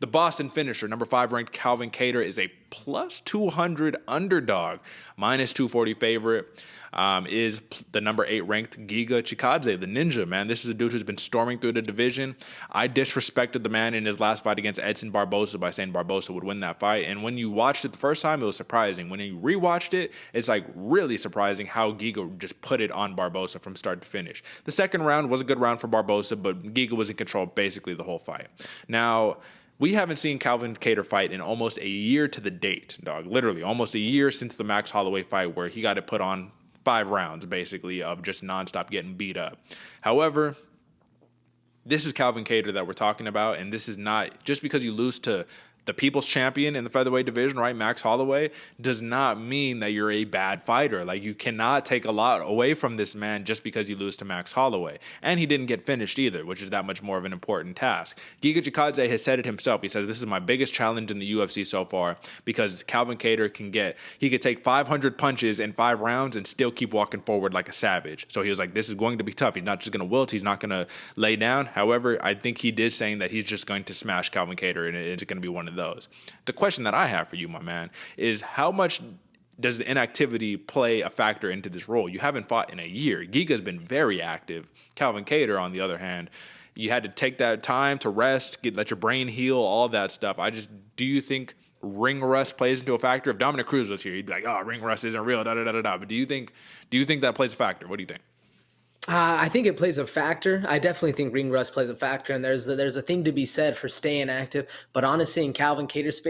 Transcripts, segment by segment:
The Boston finisher, number 5 ranked Calvin Kattar, is a plus 200 underdog, minus 240 favorite. Is the number 8 ranked GIGA CHIKADZE, the Ninja, man. This is a dude who's been storming through the division. I disrespected the man in his last fight against Edson Barboza by saying Barboza would win that fight. And when you watched it the first time, it was surprising. When you rewatched it, it's like really surprising how Giga just put it on Barboza from start to finish. The second round was a good round for Barboza, but Giga was in control basically the whole fight. Now, we haven't seen Calvin Kattar fight in almost a year to the date, dog. Literally, almost a year since the Max Holloway fight where he got it put on 5 rounds, basically, of just nonstop getting beat up. However, this is Calvin Kattar that we're talking about, and this is not just because you lose to the people's champion in the featherweight division, right? Max Holloway does not mean that you're a bad fighter. Like, you cannot take a lot away from this man just because you lose to Max Holloway. And he didn't get finished either, which is that much more of an important task. Giga Chikadze has said it himself. He says, this is my biggest challenge in the UFC so far because Calvin Kattar he could take 500 punches in 5 rounds and still keep walking forward like a savage. So he was like, this is going to be tough. He's not just going to wilt. He's not going to lay down. However, I think he did saying that he's just going to smash Calvin Kattar, and it's going to be one of those. The question that I have for you, my man, is how much does the inactivity play a factor into this role? You haven't fought in a year. Giga's been very active. Calvin Kattar, on the other hand, you had to take that time to rest, let your brain heal, all that stuff. Do you think ring rust plays into a factor? If Dominic Cruz was here, he'd be like, oh, ring rust isn't real, da-da-da-da-da. But do you think that plays a factor? What do you think? I think it plays a factor. I definitely think ring rust plays a factor, and there's a thing to be said for staying active. But honestly, in Calvin Kattar's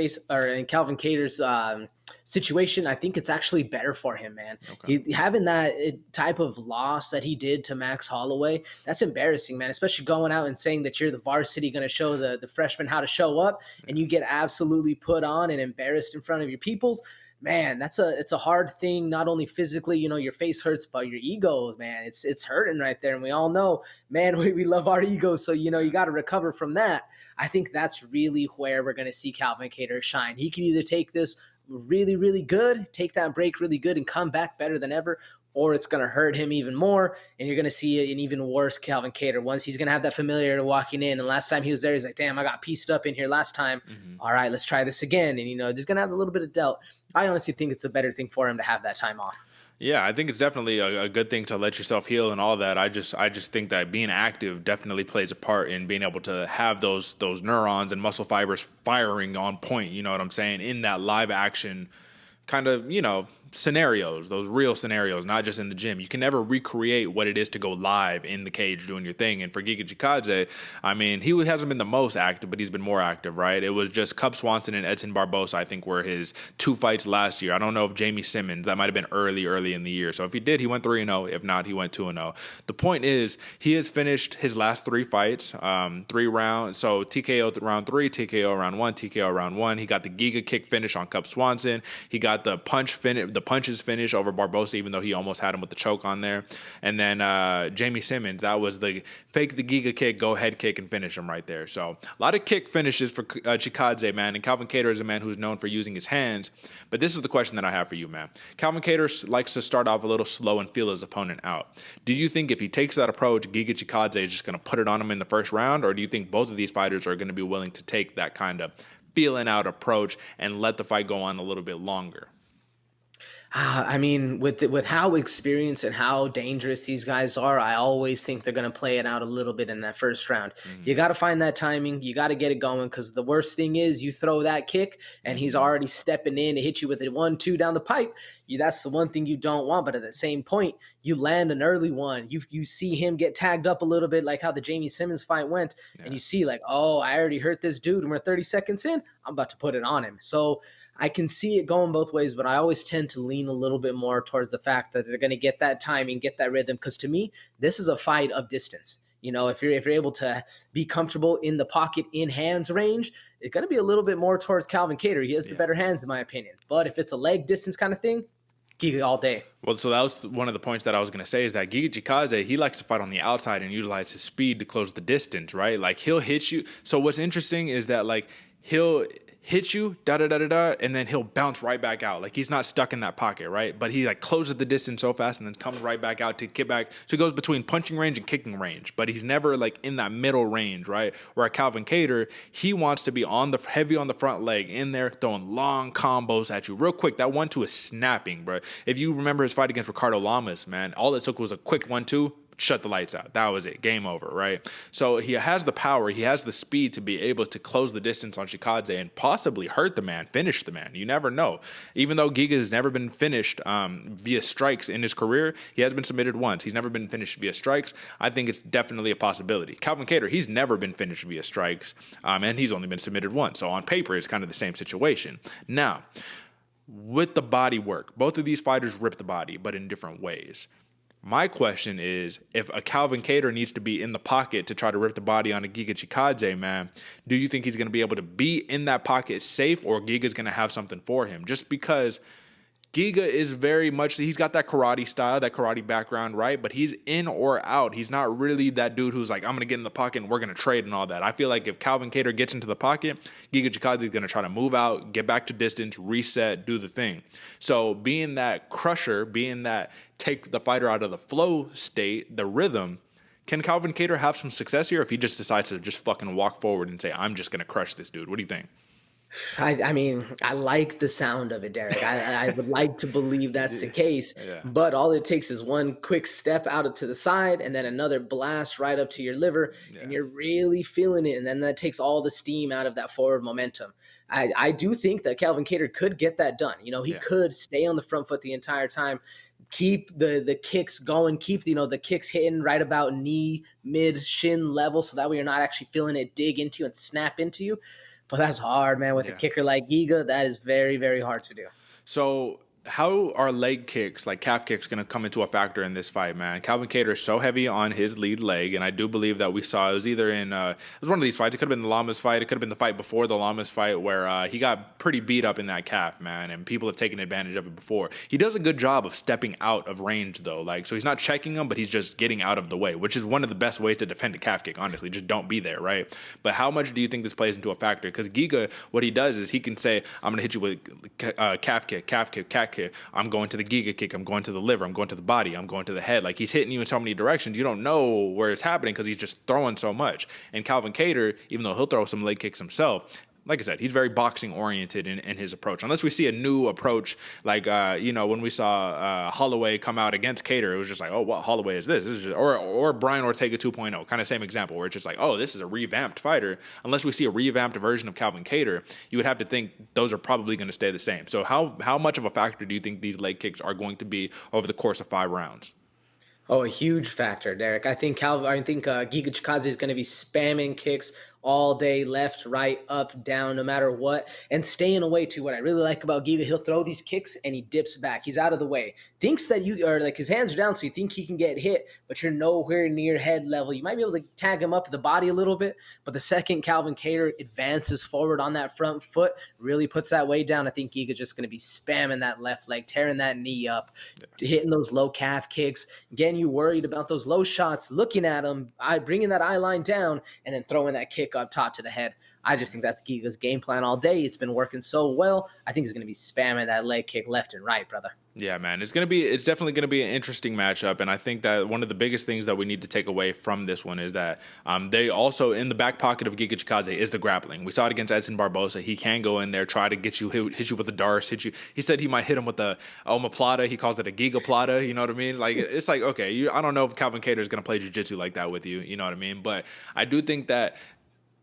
situation, I think it's actually better for him, man. Okay. Having that type of loss that he did to Max Holloway, that's embarrassing, man. Especially going out and saying that you're the varsity, going to show the freshmen how to show up, and you get absolutely put on and embarrassed in front of your peoples. Man, it's a hard thing. Not only physically, your face hurts, but your ego, man, it's hurting right there. And we all know, man, we love our ego. So, you got to recover from that. I think that's really where we're going to see Calvin Kattar shine. He can either take this really, really good, take that break really good and come back better than ever, or it's going to hurt him even more, and you're going to see an even worse Calvin Kattar. Once he's going to have that familiarity walking in, and last time he was there, he's like, damn, I got pieced up in here last time. Mm-hmm. All right, let's try this again. And, he's going to have a little bit of doubt. I honestly think it's a better thing for him to have that time off. Yeah, I think it's definitely a good thing to let yourself heal and all that. I just think that being active definitely plays a part in being able to have those neurons and muscle fibers firing on point, you know what I'm saying, in that live action kind of, scenarios, those real scenarios, not just in the gym. You can never recreate what it is to go live in the cage doing your thing. And for Giga Chikadze, I mean, he hasn't been the most active, but he's been more active, right? It was just Cub Swanson and Edson Barboza, I think, were his 2 fights last year. I don't know if Jamie Simmons, that might have been early in the year. So if he did, he went 3-0. If not, he went 2-0. The point is, he has finished his last 3 fights, 3 rounds. So TKO round 3, TKO round 1, TKO round 1. He got the Giga kick finish on Cub Swanson. He got the punches finish over Barboza, even though he almost had him with the choke on there. And then Jamie Simmons, that was the fake the Giga kick, go head kick, and finish him right there. So a lot of kick finishes for Chikadze, man. And Calvin Kattar is a man who's known for using his hands. But this is the question that I have for you, man. Calvin Kattar likes to start off a little slow and feel his opponent out. Do you think if he takes that approach, Giga Chikadze is just going to put it on him in the first round? Or do you think both of these fighters are going to be willing to take that kind of feeling out approach and let the fight go on a little bit longer? I mean, with how experienced and how dangerous these guys are, I always think they're going to play it out a little bit in that first round. Mm-hmm. You got to find that timing. You got to get it going, because the worst thing is you throw that kick and he's already stepping in to hit you with a 1-2 down the pipe. That's the one thing you don't want. But at the same point, you land an early one. You see him get tagged up a little bit, like how the Jamie Simmons fight went. Yeah. And you see like, oh, I already hurt this dude and we're 30 seconds in. I'm about to put it on him. So I can see it going both ways, but I always tend to lean a little bit more towards the fact that they're going to get that timing, get that rhythm. Because to me, this is a fight of distance. If you're able to be comfortable in the pocket, in hands range, it's going to be a little bit more towards Calvin Kattar. He has the better hands, in my opinion. But if it's a leg distance kind of thing, Giga all day. Well, so that was one of the points that I was going to say, is that Giga Chikadze, he likes to fight on the outside and utilize his speed to close the distance, right? Like, he'll hit you. So what's interesting is that, like, hit you, and then he'll bounce right back out. Like, he's not stuck in that pocket, right? But he like closes the distance so fast and then comes right back out to get back. So he goes between punching range and kicking range, but he's never like in that middle range, right? Where Calvin Kattar, he wants to be heavy on the front leg, in there throwing long combos at you real quick. That 1-2 is snapping, bro. If you remember his fight against Ricardo Lamas, man, all it took was a quick 1-2. Shut the lights out. That was it. Game over, right? So he has the power. He has the speed to be able to close the distance on Chikadze and possibly hurt the man, finish the man. You never know. Even though Giga has never been finished via strikes in his career, he has been submitted once. He's never been finished via strikes. I think it's definitely a possibility. Calvin Kattar, he's never been finished via strikes, and he's only been submitted once. So on paper, it's kind of the same situation. Now, with the body work, both of these fighters rip the body, but in different ways. My question is, if a Calvin Kattar needs to be in the pocket to try to rip the body on a Giga Chikadze, man, do you think he's going to be able to be in that pocket safe, or Giga's going to have something for him? Just because Giga is very much, he's got that karate style, that karate background, right? But he's in or out. He's not really that dude who's like, I'm going to get in the pocket and we're going to trade and all that. I feel like if Calvin Kattar gets into the pocket, Giga Chikadze is going to try to move out, get back to distance, reset, do the thing. So being that crusher, being that take the fighter out of the flow state, the rhythm, can Calvin Kattar have some success here if he just decides to just fucking walk forward and say, I'm just going to crush this dude? What do you think? I mean, I like the sound of it, Derek. I would like to believe that's the case, Yeah. but all it takes is one quick step out to the side and then another blast right up to your liver, and you're really feeling it, and then that takes all the steam out of that forward momentum. I do think that Calvin Kattar could get that done. You know, he could stay on the front foot the entire time, keep the kicks going, keep the kicks hitting right about knee, mid, shin level, so that way you're not actually feeling it dig into you and snap into you. But that's hard, man. With a kicker like Giga, that is very, very hard to do. So how are leg kicks, like calf kicks, going to come into a factor in this fight, man? Calvin Kattar is so heavy on his lead leg, and I do believe that we saw it was either in it was one of these fights. It could have been the Lamas fight. It could have been the fight before the Lamas fight where he got pretty beat up in that calf, man, and people have taken advantage of it before. He does a good job of stepping out of range, though. Like, so he's not checking him, but he's just getting out of the way, which is one of the best ways to defend a calf kick, honestly. Just don't be there, right? But how much do you think this plays into a factor? Because Giga, what he does is he can say, I'm going to hit you with calf kick, calf kick, calf kick. I'm going to the Giga kick. I'm going to the liver. I'm going to the body. I'm going to the head. Like, he's hitting you in so many directions. You don't know where it's happening because he's just throwing so much. And Calvin Kattar, even though he'll throw some leg kicks himself, like I said, he's very boxing oriented in his approach. Unless we see a new approach, like when we saw Holloway come out against Kattar, it was just like, oh, what Holloway is this? This is just, or Brian Ortega 2.0, kind of same example, where it's just like, oh, this is a revamped fighter. Unless we see a revamped version of Calvin Kattar, you would have to think those are probably going to stay the same. So how much of a factor do you think these leg kicks are going to be over the course of 5 rounds? Oh, a huge factor, Derek. I think Giga Chikadze is going to be spamming kicks all day, left, right, up, down, no matter what, and staying away too. What I really like about Giga, he'll throw these kicks and he dips back. He's out of the way. Thinks that you are like his hands are down, so you think he can get hit, but you're nowhere near head level. You might be able to tag him up the body a little bit, but the second Calvin Kattar advances forward on that front foot, really puts that weight down, I think Giga's just going to be spamming that left leg, tearing that knee up, hitting those low calf kicks, getting you worried about those low shots, looking at him, bringing that eye line down, and then throwing that kick up top to the head. I just think that's Giga's game plan all day. It's been working so well. I think he's going to be spamming that leg kick left and right, brother. Yeah, man, it's definitely going to be an interesting matchup, and I think that one of the biggest things that we need to take away from this one is that they also, in the back pocket of Giga Chikadze, is the grappling. We saw it against Edson Barbosa. He can go in there, try to get you, hit you with a Darce, hit you. He said he might hit him with the omoplata. He calls it a Giga Plata. You know what I mean? Like, it's like, okay, I don't know if Calvin Kattar is going to play jiu-jitsu like that with you. You know what I mean? But I do think that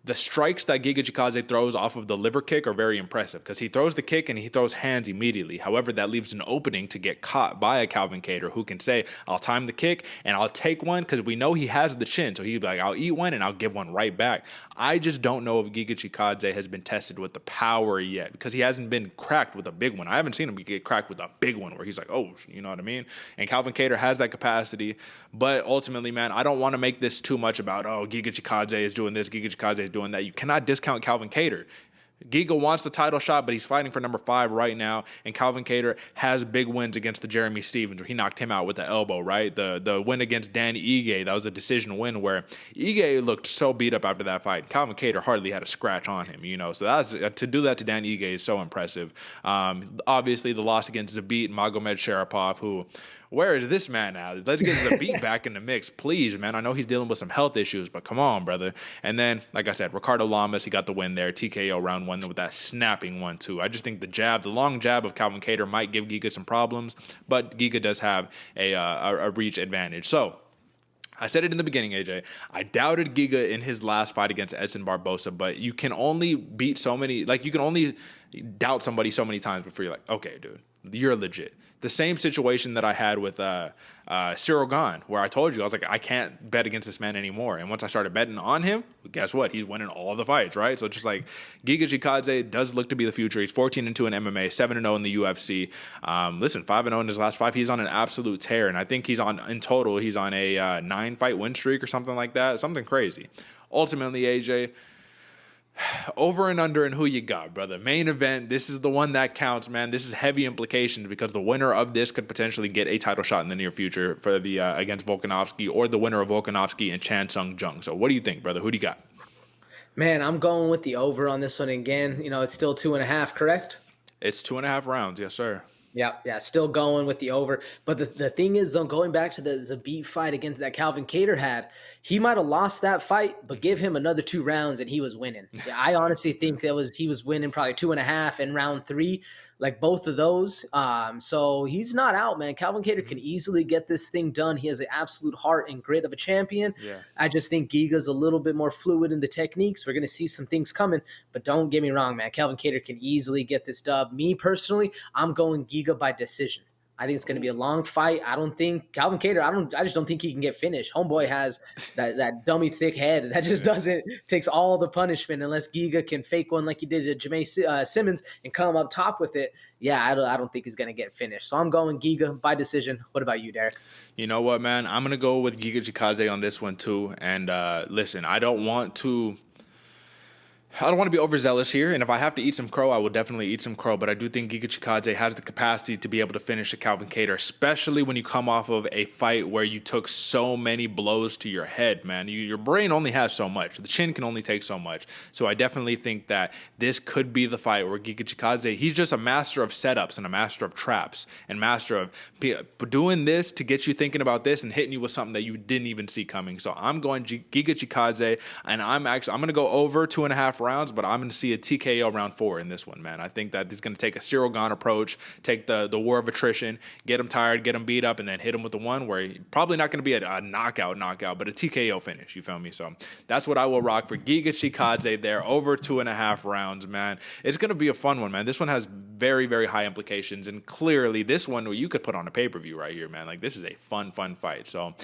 the strikes that Giga Chikadze throws off of the liver kick are very impressive because he throws the kick and he throws hands immediately. However, that leaves an opening to get caught by a Calvin Kattar who can say, I'll time the kick and I'll take one because we know he has the chin. So he'd be like, I'll eat one and I'll give one right back. I just don't know if Giga Chikadze has been tested with the power yet because he hasn't been cracked with a big one. I haven't seen him get cracked with a big one where he's like, oh, you know what I mean? And Calvin Kattar has that capacity. But ultimately, man, I don't want to make this too much about, oh, Giga Chikadze is doing this, Giga Chikadze is doing that. You cannot discount Calvin Kattar. Giga wants the title shot, but he's fighting for number 5 right now. And Calvin Kattar has big wins against the Jeremy Stevens, where he knocked him out with the elbow, right? The win against Dan Ige, that was a decision win where Ige looked so beat up after that fight. Calvin Kattar hardly had a scratch on him, So that's to do that to Dan Ige is so impressive. Obviously, the loss against Zabit Magomed Sharapov, who... Where is this man now? Let's get Zabit back in the mix, please, man. I know he's dealing with some health issues, but come on, brother. And then, like I said, Ricardo Lamas, he got the win there. TKO round 1 with that snapping 1-2. I just think the long jab of Calvin Kattar might give Giga some problems, but Giga does have a reach advantage. So, I said it in the beginning, AJ. I doubted Giga in his last fight against Edson Barbosa, but you can only beat so many, you can only doubt somebody so many times before you're like, okay, dude, you're legit. The same situation that I had with Cyril Gane, where I told you, I was like, I can't bet against this man anymore. And once I started betting on him, guess what? He's winning all the fights, right? So it's just like Giga Chikadze does look to be the future. He's 14-2 in MMA, 7-0 in the UFC. Listen, 5-0 in his last 5. He's on an absolute tear. And I think he's on, in total, he's on a 9-fight win streak or something like that. Something crazy. Ultimately, AJ, over and under and who you got, brother. Main event, this is the one that counts, man. This is heavy implications because the winner of this could potentially get a title shot in the near future for the against Volkanovski, or the winner of Volkanovski and Chan Sung Jung. So what do you think, brother? Who do you got? Man, I'm going with the over on this one again. It's still 2.5, correct? It's 2.5 rounds, yes, sir. Yeah, still going with the over. But the thing is, though, going back to the Zabit fight against that Calvin Kattar had, he might have lost that fight, but give him another 2 rounds and he was winning. I honestly think he was winning probably 2.5 in round 3, like both of those. So he's not out, man. Calvin Kattar can easily get this thing done. He has the absolute heart and grit of a champion. Yeah. I just think Giga's a little bit more fluid in the techniques. We're going to see some things coming, but don't get me wrong, man. Calvin Kattar can easily get this dub. Me personally, I'm going Giga by decision. I think it's going to be a long fight. I don't think Calvin Kattar, I just don't think he can get finished. Homeboy has that dummy thick head that just takes all the punishment unless Giga can fake one like he did to Jameis Simmons and come up top with it. Yeah, I don't think he's going to get finished. So I'm going Giga by decision. What about you, Derek? You know what, man? I'm going to go with Giga Chikadze on this one too. And listen, I don't want to be overzealous here, and if I have to eat some crow, I will definitely eat some crow, but I do think Giga Chikadze has the capacity to be able to finish a Calvin Kattar, especially when you come off of a fight where you took so many blows to your head, man. Your brain only has so much. The chin can only take so much. So I definitely think that this could be the fight where Giga Chikadze, he's just a master of setups and a master of traps and master of doing this to get you thinking about this and hitting you with something that you didn't even see coming. So I'm going Giga Chikadze, and I'm going to go over 2.5 rounds, but I'm going to see a TKO round 4 in this one, man. I think that he's going to take a Cyril Gane approach, take the war of attrition, get him tired, get him beat up, and then hit him with the one where he probably not going to be a knockout, but a TKO finish. You feel me? So that's what I will rock for Giga Chikadze there, over 2.5 rounds, man. It's going to be a fun one, man. This one has very, very high implications, and clearly this one you could put on a pay-per-view right here, man. Like, this is a fun fight. So